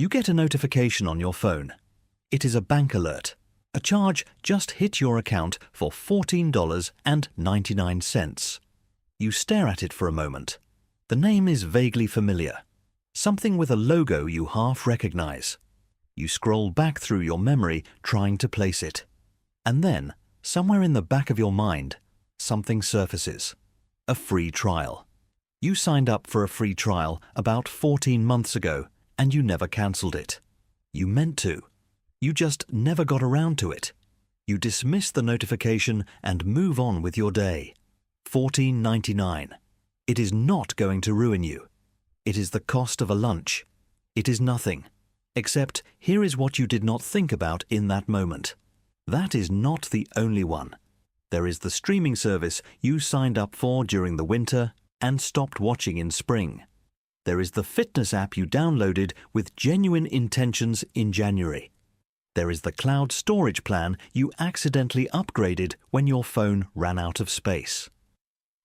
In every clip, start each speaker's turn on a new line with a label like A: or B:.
A: You get a notification on your phone. It is a bank alert. A charge just hit your account for $14.99. You stare at it for a moment. The name is vaguely familiar. Something with a logo you half recognize. You scroll back through your memory trying to place it. And then, somewhere in the back of your mind, something surfaces. A free trial. You signed up for a free trial about 14 months ago and you never cancelled it. You meant to. You just never got around to it. You dismiss the notification and move on with your day. $14.99. It is not going to ruin you. It is the cost of a lunch. It is nothing. Except here is what you did not think about in that moment. That is not the only one. There is the streaming service you signed up for during the winter and stopped watching in spring. There is the fitness app you downloaded with genuine intentions in January. There is the cloud storage plan you accidentally upgraded when your phone ran out of space.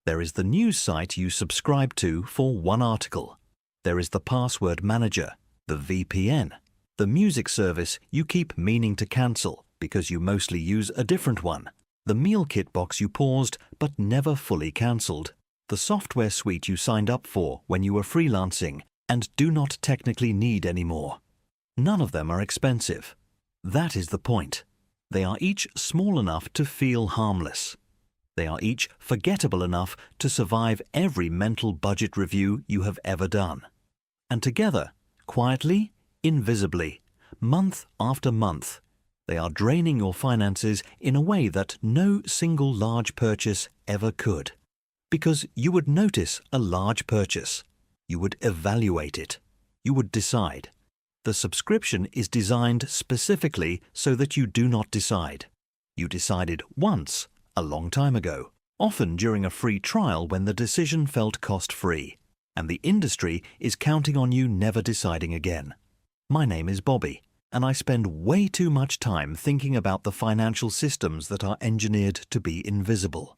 A: There is the news site you subscribed to for one article. There is the password manager, the VPN, the music service you keep meaning to cancel because you mostly use a different one, the meal kit box you paused but never fully cancelled, the software suite you signed up for when you were freelancing and do not technically need anymore. None of them are expensive. That is the point. They are each small enough to feel harmless. They are each forgettable enough to survive every mental budget review you have ever done. And together, quietly, invisibly, month after month, they are draining your finances in a way that no single large purchase ever could. Because you would notice a large purchase. You would evaluate it. You would decide. The subscription is designed specifically so that you do not decide. You decided once, a long time ago, often during a free trial when the decision felt cost-free, and the industry is counting on you never deciding again. My name is Bobby, and I spend way too much time thinking about the financial systems that are engineered to be invisible.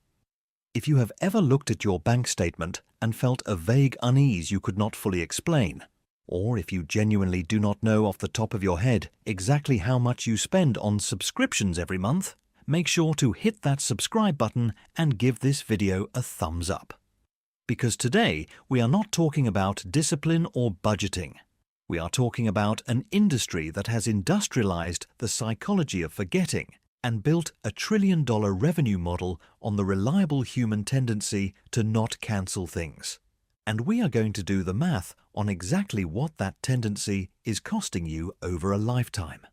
A: If you have ever looked at your bank statement and felt a vague unease you could not fully explain, or if you genuinely do not know off the top of your head exactly how much you spend on subscriptions every month, make sure to hit that subscribe button and give this video a thumbs up. Because today we are not talking about discipline or budgeting. We are talking about an industry that has industrialized the psychology of forgetting and built a trillion-dollar revenue model on the reliable human tendency to not cancel things. And we are going to do the math on exactly what that tendency is costing you over a lifetime.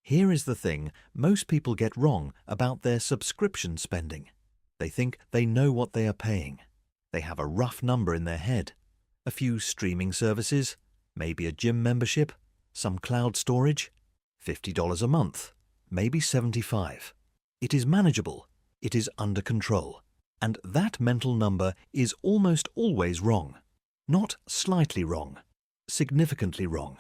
A: Here is the thing most people get wrong about their subscription spending. They think they know what they are paying. They have a rough number in their head. A few streaming services, maybe a gym membership, some cloud storage, $50 a month, maybe $75. It is manageable. It is under control. And that mental number is almost always wrong. Not slightly wrong, significantly wrong.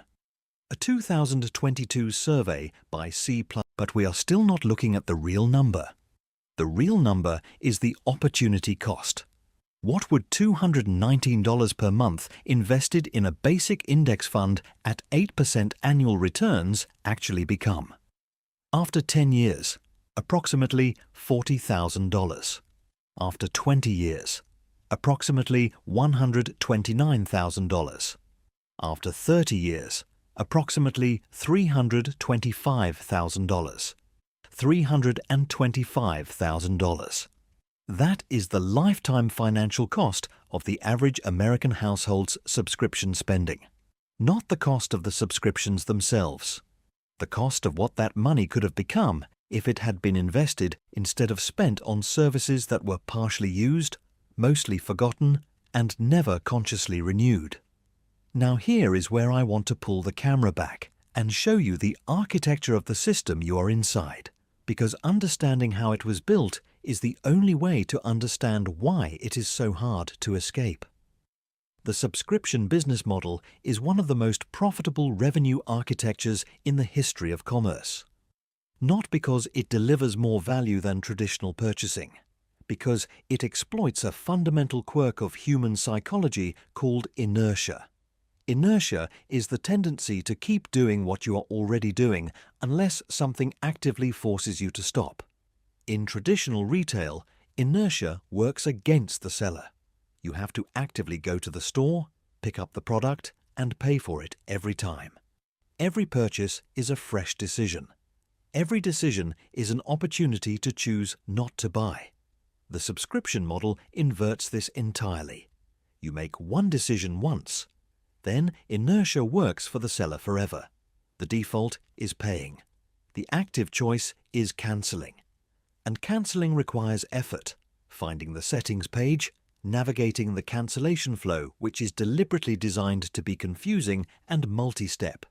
A: A 2022 survey by C++, but we are still not looking at the real number. The real number is the opportunity cost. What would $219 per month invested in a basic index fund at 8% annual returns actually become? After 10 years, approximately $40,000. After 20 years, approximately $129,000. After 30 years, approximately $325,000. $325,000. That is the lifetime financial cost of the average American household's subscription spending. Not the cost of the subscriptions themselves. The cost of what that money could have become if it had been invested instead of spent on services that were partially used, mostly forgotten, and never consciously renewed. Now here is where I want to pull the camera back and show you the architecture of the system you are inside, because understanding how it was built is the only way to understand why it is so hard to escape. The subscription business model is one of the most profitable revenue architectures in the history of commerce. Not because it delivers more value than traditional purchasing, because it exploits a fundamental quirk of human psychology called inertia. Inertia is the tendency to keep doing what you are already doing unless something actively forces you to stop. In traditional retail, inertia works against the seller. You have to actively go to the store, pick up the product, and pay for it every time. Every purchase is a fresh decision. Every decision is an opportunity to choose not to buy. The subscription model inverts this entirely. You make one decision once. Then inertia works for the seller forever. The default is paying. The active choice is cancelling. And cancelling requires effort, finding the settings page, navigating the cancellation flow, which is deliberately designed to be confusing and multi-step,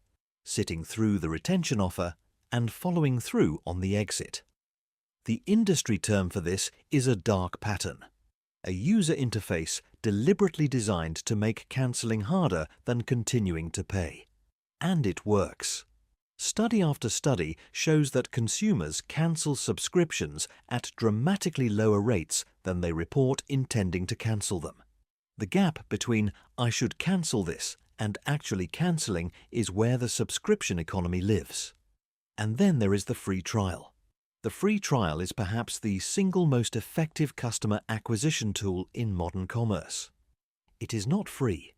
A: sitting through the retention offer, and following through on the exit. The industry term for this is a dark pattern, a user interface deliberately designed to make cancelling harder than continuing to pay. And it works. Study after study shows that consumers cancel subscriptions at dramatically lower rates than they report intending to cancel them. The gap between "I should cancel this" and actually cancelling is where the subscription economy lives. And then there is the free trial. The free trial is perhaps the single most effective customer acquisition tool in modern commerce. It is not free.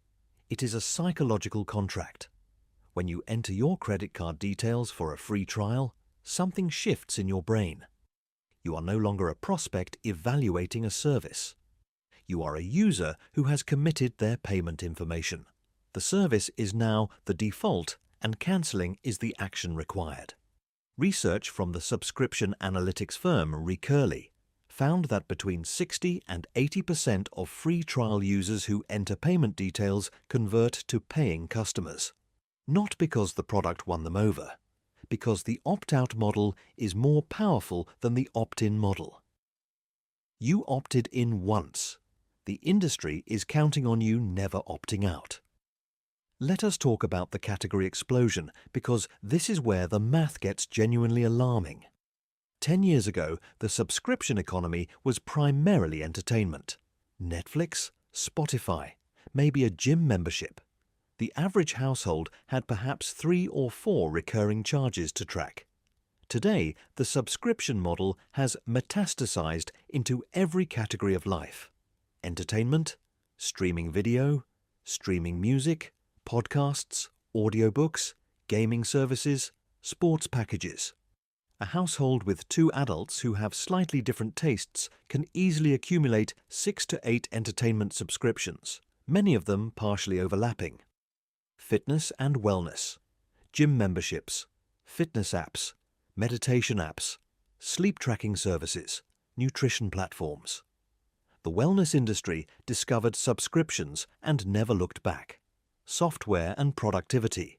A: It is a psychological contract. When you enter your credit card details for a free trial, something shifts in your brain. You are no longer a prospect evaluating a service. You are a user who has committed their payment information. The service is now the default, and cancelling is the action required. Research from the subscription analytics firm Recurly found that between 60 and 80% of free trial users who enter payment details convert to paying customers. Not because the product won them over, because the opt-out model is more powerful than the opt-in model. You opted in once. The industry is counting on you never opting out. Let us talk about the category explosion, because this is where the math gets genuinely alarming. 10 years ago, the subscription economy was primarily entertainment. Netflix, Spotify, maybe a gym membership. The average household had perhaps 3 or 4 recurring charges to track. Today, the subscription model has metastasized into every category of life. Entertainment, streaming video, streaming music, podcasts, audiobooks, gaming services, sports packages. A household with 2 adults who have slightly different tastes can easily accumulate 6 to 8 entertainment subscriptions, many of them partially overlapping. Fitness and wellness, gym memberships, fitness apps, meditation apps, sleep tracking services, nutrition platforms. The wellness industry discovered subscriptions and never looked back. Software and productivity,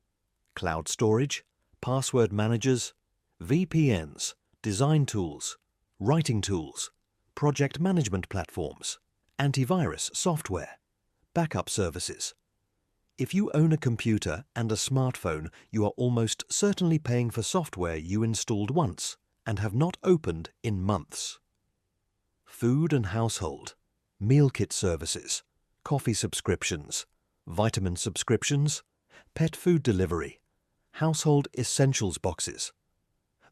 A: cloud storage, password managers, VPNs, design tools, writing tools, project management platforms, antivirus software, backup services. If you own a computer and a smartphone, you are almost certainly paying for software you installed once and have not opened in months. Food and household, meal kit services, coffee subscriptions, vitamin subscriptions, pet food delivery, household essentials boxes.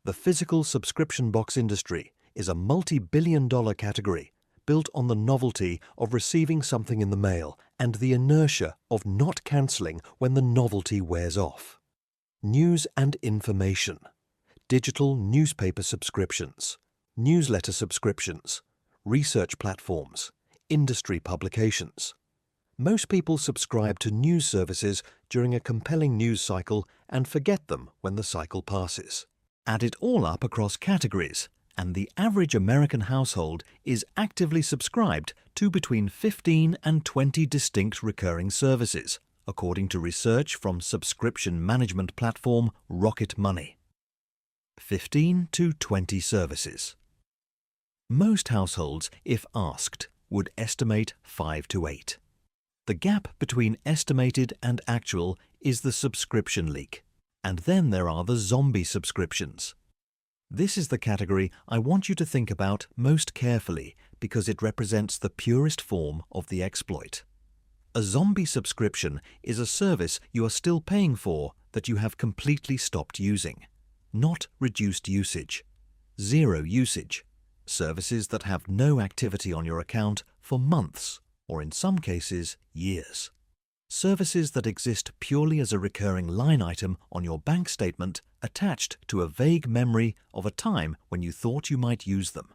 A: The physical subscription box industry is a multi-billion-dollar category built on the novelty of receiving something in the mail and the inertia of not cancelling when the novelty wears off. News and information, digital newspaper subscriptions, newsletter subscriptions, research platforms, industry publications. Most people subscribe to news services during a compelling news cycle and forget them when the cycle passes. Add it all up across categories, and the average American household is actively subscribed to between 15 and 20 distinct recurring services, according to research from subscription management platform Rocket Money. 15 to 20 services. Most households, if asked, would estimate 5 to 8. The gap between estimated and actual is the subscription leak. And then there are the zombie subscriptions. This is the category I want you to think about most carefully because it represents the purest form of the exploit. A zombie subscription is a service you are still paying for that you have completely stopped using. Not reduced usage. Zero usage. Services that have no activity on your account for months, or in some cases, years. Services that exist purely as a recurring line item on your bank statement attached to a vague memory of a time when you thought you might use them.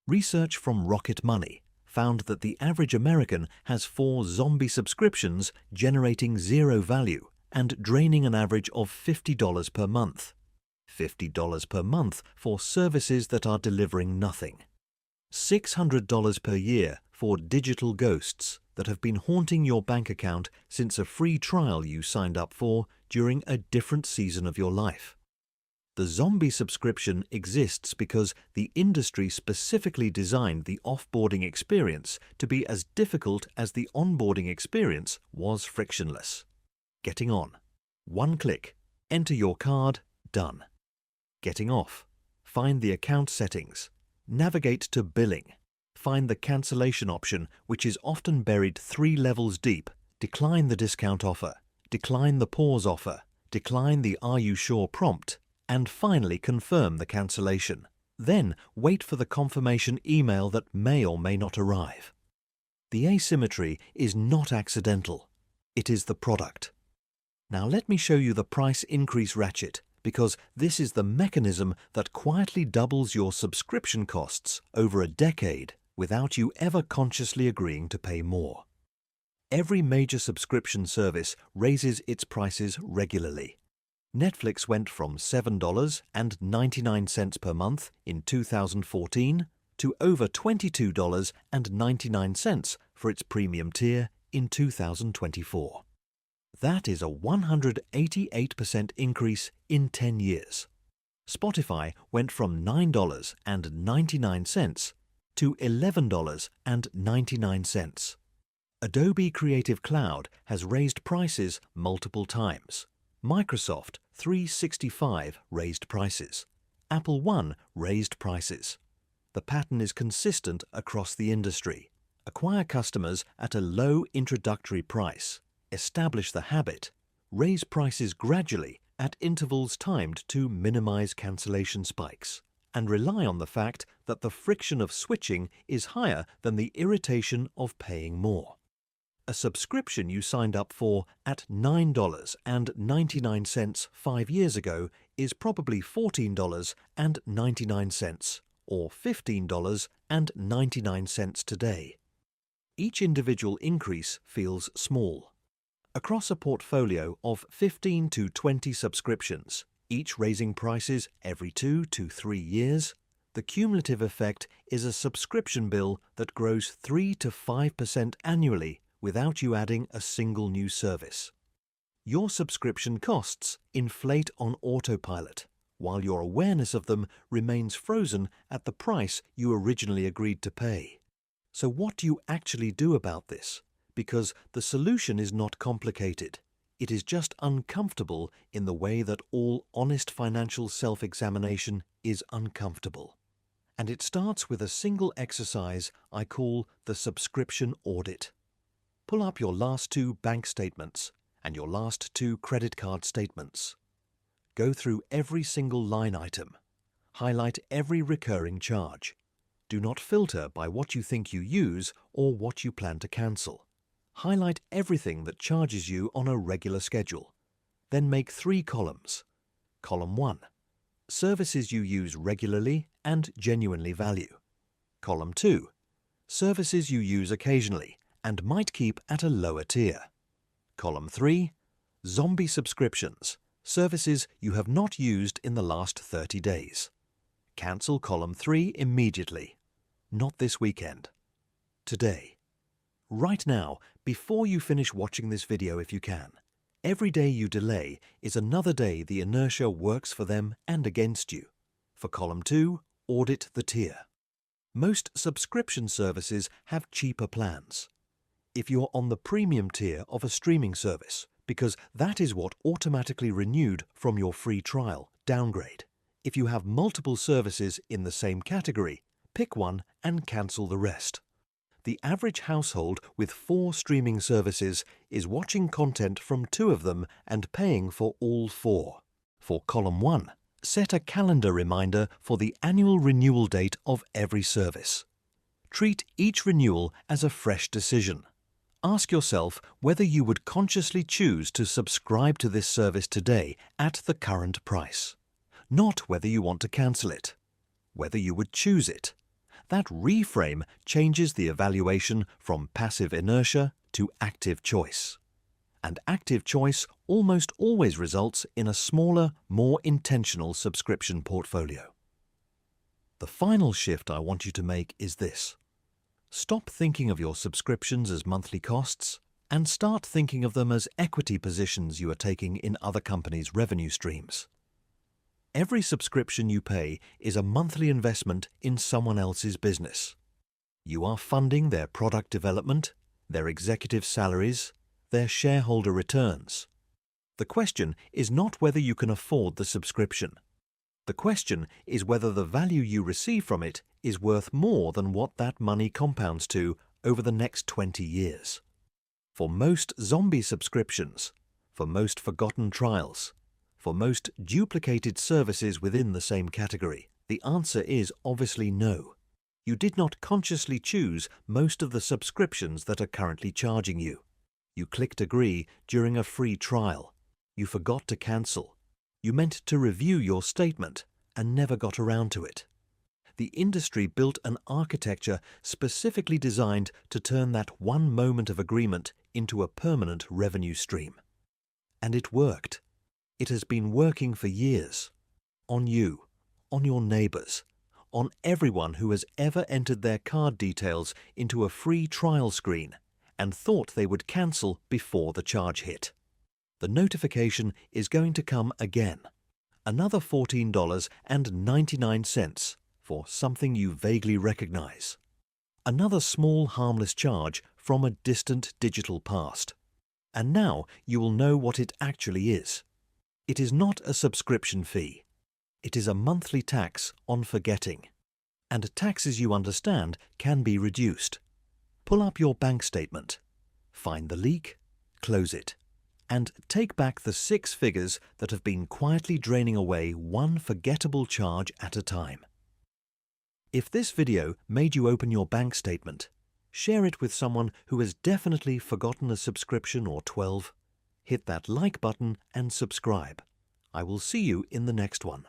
A: Research from Rocket Money found that the average American has 4 zombie subscriptions generating zero value and draining an average of $50 per month. $50 per month for services that are delivering nothing. $600 per year for digital ghosts that have been haunting your bank account since a free trial you signed up for during a different season of your life. The zombie subscription exists because the industry specifically designed the offboarding experience to be as difficult as the onboarding experience was frictionless. Getting on. One click. Enter your card. Done. Getting off. Find the account settings. Navigate to billing. Find the cancellation option, which is often buried 3 levels deep. Decline the discount offer. Decline the pause offer. Decline the "Are you sure?" prompt. And finally confirm the cancellation. Then wait for the confirmation email that may or may not arrive. The asymmetry is not accidental. It is the product. Now let me show you the price increase ratchet, because this is the mechanism that quietly doubles your subscription costs over a decade without you ever consciously agreeing to pay more. Every major subscription service raises its prices regularly. Netflix went from $7.99 per month in 2014 to over $22.99 for its premium tier in 2024. That is a 188% increase in 10 years. Spotify went from $9.99 to $11.99. Adobe Creative Cloud has raised prices multiple times. Microsoft 365 raised prices. Apple One raised prices. The pattern is consistent across the industry. Acquire customers at a low introductory price. Establish the habit. Raise prices gradually at intervals timed to minimize cancellation spikes. And rely on the fact that the friction of switching is higher than the irritation of paying more. A subscription you signed up for at $9.99 5 years ago is probably $14.99 or $15.99 today. Each individual increase feels small. Across a portfolio of 15 to 20 subscriptions, each raising prices every 2 to 3 years, the cumulative effect is a subscription bill that grows 3 to 5% annually without you adding a single new service. Your subscription costs inflate on autopilot, while your awareness of them remains frozen at the price you originally agreed to pay. So what do you actually do about this? Because the solution is not complicated. It is just uncomfortable in the way that all honest financial self-examination is uncomfortable. And it starts with a single exercise I call the subscription audit. Pull up your last 2 bank statements and your last 2 credit card statements. Go through every single line item. Highlight every recurring charge. Do not filter by what you think you use or what you plan to cancel. Highlight everything that charges you on a regular schedule. Then make 3 columns. Column 1. Services you use regularly and genuinely value. Column 2. Services you use occasionally and might keep at a lower tier. Column 3. Zombie subscriptions, services you have not used in the last 30 days. Cancel column 3 immediately. Not this weekend. Today. Right now, before you finish watching this video if you can. Every day you delay is another day the inertia works for them and against you. For column 2, audit the tier. Most subscription services have cheaper plans. If you're on the premium tier of a streaming service, because that is what automatically renewed from your free trial, downgrade. If you have multiple services in the same category, pick one and cancel the rest. The average household with 4 streaming services is watching content from 2 of them and paying for all 4. For column 1, set a calendar reminder for the annual renewal date of every service. Treat each renewal as a fresh decision. Ask yourself whether you would consciously choose to subscribe to this service today at the current price. Not whether you want to cancel it. Whether you would choose it. That reframe changes the evaluation from passive inertia to active choice. And active choice almost always results in a smaller, more intentional subscription portfolio. The final shift I want you to make is this. Stop thinking of your subscriptions as monthly costs and start thinking of them as equity positions you are taking in other companies' revenue streams. Every subscription you pay is a monthly investment in someone else's business. You are funding their product development, their executive salaries, their shareholder returns. The question is not whether you can afford the subscription. The question is whether the value you receive from it is worth more than what that money compounds to over the next 20 years. For most zombie subscriptions, for most forgotten trials, for most duplicated services within the same category, the answer is obviously no. You did not consciously choose most of the subscriptions that are currently charging you. You clicked agree during a free trial. You forgot to cancel. You meant to review your statement and never got around to it. The industry built an architecture specifically designed to turn that one moment of agreement into a permanent revenue stream. And it worked. It has been working for years. On you, on your neighbors, on everyone who has ever entered their card details into a free trial screen and thought they would cancel before the charge hit. The notification is going to come again. Another $14.99 for something you vaguely recognize. Another small harmless charge from a distant digital past. And now you will know what it actually is. It is not a subscription fee. It is a monthly tax on forgetting. And taxes you understand can be reduced. Pull up your bank statement. Find the leak, close it, and take back the 6 figures that have been quietly draining away one forgettable charge at a time. If this video made you open your bank statement, share it with someone who has definitely forgotten a subscription or 12. Hit that like button and subscribe. I will see you in the next one.